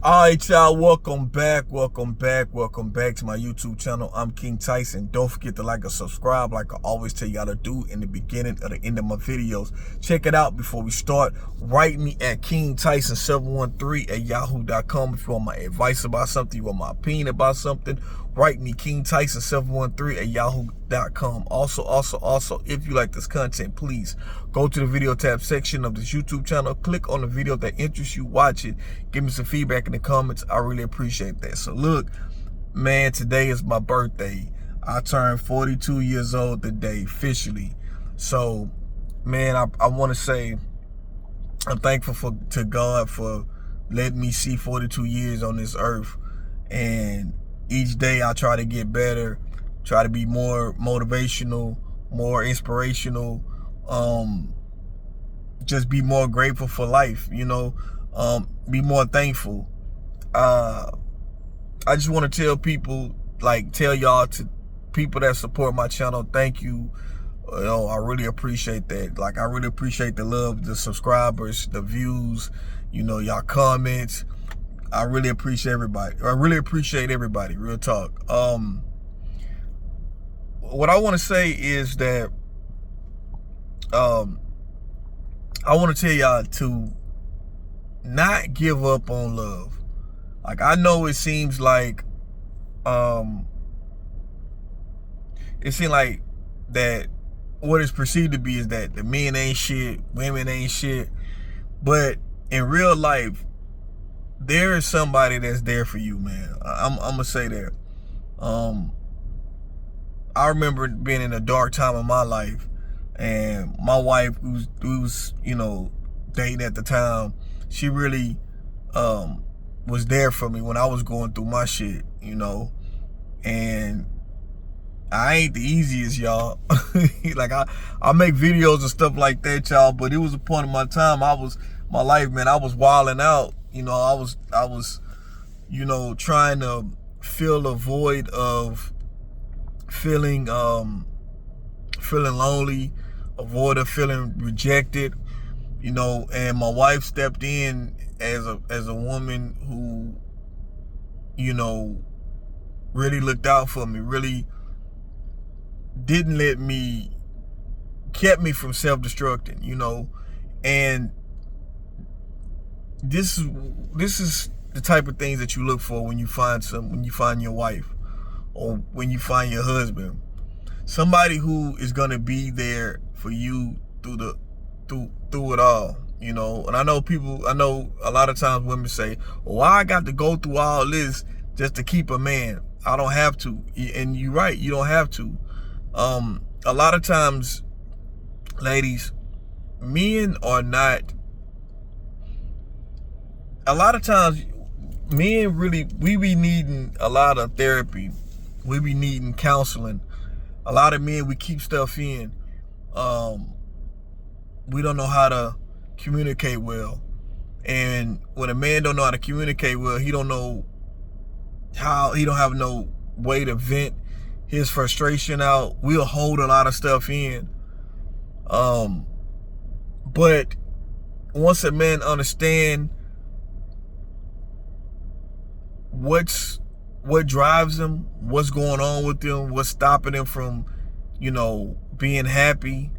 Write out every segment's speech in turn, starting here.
All right, y'all, welcome back to my YouTube channel. I'm King Tyson. Don't forget to like and subscribe like I always tell y'all to do in the beginning or the end of my videos. Check it out before we start. Write me at KingTyson713@yahoo.com if you want my advice about something, you want my opinion about something. Write me KingTyson713@yahoo.com. Also, if you like this content, please go to the video tab section of this YouTube channel. Click on the video that interests you. Watch it. Give me some feedback in the comments. I really appreciate that. So look, man, today is my birthday. I turned 42 years old today, officially. So, man, I want to say I'm thankful to God for letting me see 42 years on this earth. And each day I try to get better, try to be more motivational, more inspirational, just be more grateful for life, be more thankful. I just want to tell people, tell y'all, to people that support my channel, thank you. I really appreciate that. I really appreciate the love, the subscribers, the views, y'all comments. I really appreciate everybody. Real talk. What I want to say is that I want to tell y'all to not give up on love. I know it seems like that what is perceived to be is that the men ain't shit, women ain't shit, but in real life there is somebody that's there for you, man. I'm gonna say that. I remember being in a dark time of my life, and my wife, who was dating at the time, she really was there for me when I was going through my shit, and I ain't the easiest, y'all. I make videos and stuff like that, y'all, but it was a point in my time, my life, man, I was wilding out. I was trying to fill a void of feeling lonely, a void of feeling rejected, and my wife stepped in as a woman who, really looked out for me, really kept me from self-destructing, and this is the type of things that you look for when you find your wife, or when you find your husband. Somebody who is gonna be there for you through it all, And I know a lot of times women say, "Well, I got to go through all this just to keep a man." I don't have to, and you're right, you don't have to. A lot of times, ladies, men are not. A lot of times, men we be needing a lot of therapy. We be needing counseling. A lot of men, we keep stuff in. We don't know how to communicate well. And when a man don't know how to communicate well, he don't have no way to vent his frustration out. We'll hold a lot of stuff in. But once a man understand what drives him, what's going on with him, what's stopping him from, being happy.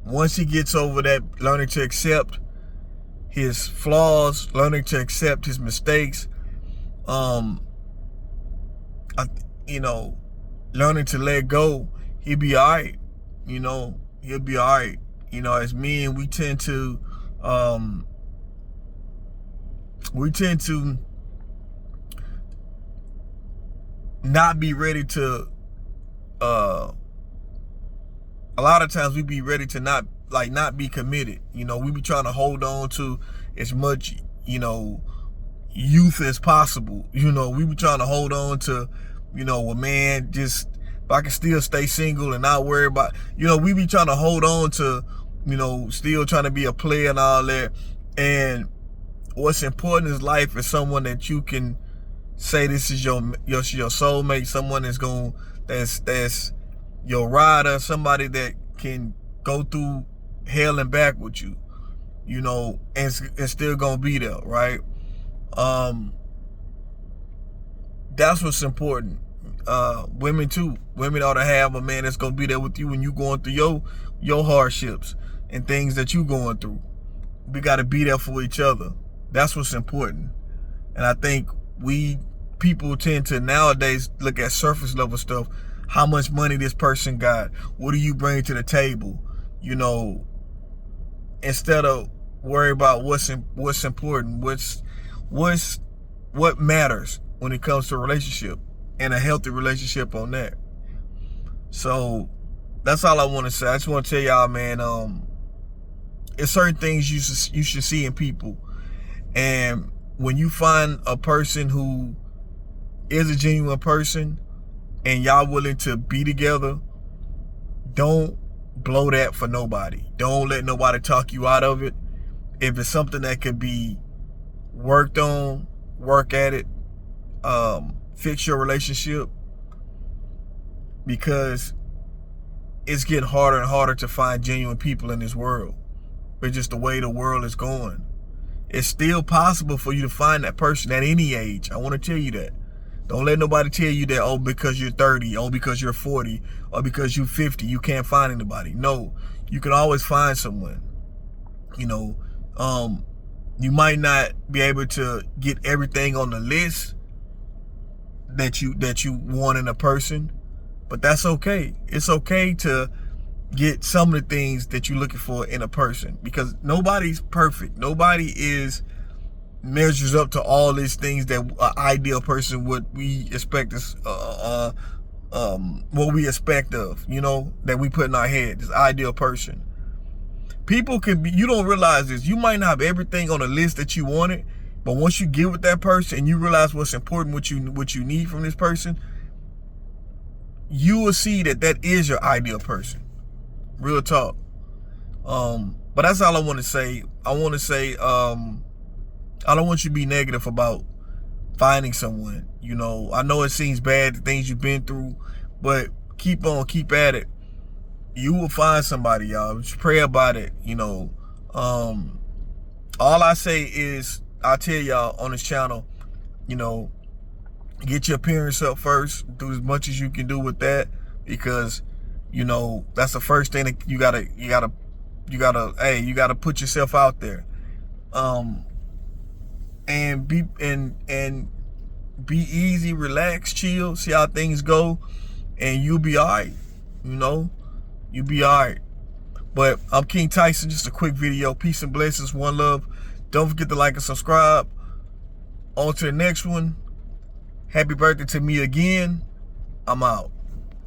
Once he gets over that, learning to accept his flaws, learning to accept his mistakes, learning to let go, he'll be all right. He'll be all right. As men, we tend to not be ready to, a lot of times we be ready to not be committed. We be trying to hold on to as much, youth as possible. We be trying to hold on to, a man, just, if I can still stay single and not worry about, we be trying to hold on to, still trying to be a player and all that. And what's important in life is someone that you can say this is your soulmate, someone that's your rider, somebody that can go through hell and back with you, and still gonna be there, right? That's what's important. Women too. Women ought to have a man that's gonna be there with you when you going through your hardships and things that you going through. We gotta be there for each other. That's what's important. And I think people tend to nowadays look at surface level stuff. How much money this person got? What do you bring to the table? You know, instead of worry about what's important, what matters when it comes to a relationship, and a healthy relationship on that. So that's all I want to say. I just want to tell y'all, man, it's certain things you should see in people. And when you find a person who is a genuine person and y'all willing to be together, don't blow that for nobody. Don't let nobody talk you out of it. If it's something that could be worked on, work at it. Fix your relationship, because it's getting harder and harder to find genuine people in this world. It's just the way the world is going. It's still possible for you to find that person at any age. I want to tell you that. Don't let nobody tell you that, oh, because you're 30, oh, because you're 40, or because you're 50, you can't find anybody. No, you can always find someone. You know, you might not be able to get everything on the list that you want in a person, but that's okay. It's okay to get some of the things that you're looking for in a person, because nobody's perfect. Nobody measures up to all these things that an ideal person would we expect us what we expect of, you know, that we put in our head, this ideal person. People could be, you don't realize this, you might not have everything on the list that you wanted, but once you get with that person and you realize what's important, what you need from this person, you will see that is your ideal person. Real talk. But that's all I want to say. I want to say, I don't want you to be negative about finding someone. You know, I know it seems bad, the things you've been through, but keep on, keep at it. You will find somebody, y'all. Just pray about it. You know, all I say is, I tell y'all on this channel, you know, get your appearance up first. Do as much as you can do with that, because, you know, that's the first thing that you gotta put yourself out there. And be easy, relax, chill, see how things go, and you'll be all right. You know, you'll be all right. But I'm King Tyson, just a quick video. Peace and blessings, one love. Don't forget to like and subscribe. On to the next one. Happy birthday to me again. I'm out.